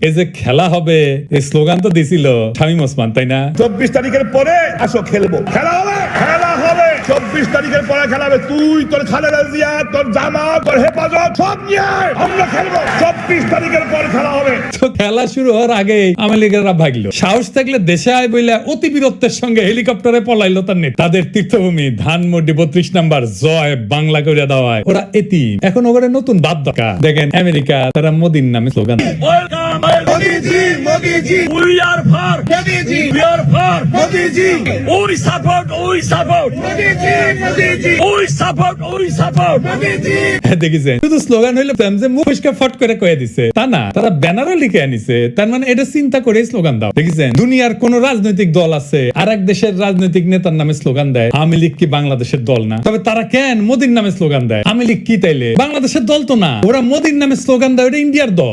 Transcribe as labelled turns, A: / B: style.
A: এই যে খেলা হবে এই স্লোগান তো দিছিল শামীম ওসমান, তাই না?
B: 24 তারিখের পরে আসো খেলবো, খেলা হবে 24 তারিখের পরে খেলা হবে। তুই তোর খালেদা জিয়া, তোর জামাত, তোর হেফাজত সব নিয়ে আমরা খেলবো। 24 তারিখের পর খেলা হবে।
A: তো খেলা শুরু হওয়ার আগে আওয়ামী লীগেরা ভাগলো। সাহস থাকলে দেশে আয় বইলা অতি বীরত্বের সঙ্গে হেলিকপ্টারে পলাইলো তার নেতা। তাদের তীর্থভূমি ধানমন্ডি 32 নাম্বার জয় বাংলা করে দেওয়ায় ওরা এতিম। এখন ওখানে নতুন বাদ দরকার। দেখেন আমেরিকা তারা মোদির নামে slogan
C: We are for Modi ji. We are for Modi ji. We support. We support Modi ji. Modi ji. We support. We support Modi ji.
A: দেখেছেন শুধু স্লোগান হইলো যে মুখ ফসকে ফট করে কয়ে দিছে তা না, তারা ব্যানারও লিখে আনিছে। তার মানে এটা চিন্তা করে স্লোগান দাও। দেখেছেন দুনিয়ার কোন রাজনৈতিক দল আছে আর এক দেশের রাজনৈতিক নেতার নামে স্লোগান দেয়? আওয়ামী লীগ কি বাংলাদেশের দল না? তবে তারা কেন মোদির নামে স্লোগান দেয়? আওয়ামী লীগ কি তাইলে বাংলাদেশের দল তো না, ওরা মোদির নামে স্লোগান দেয়, ওটা ইন্ডিয়ার দল।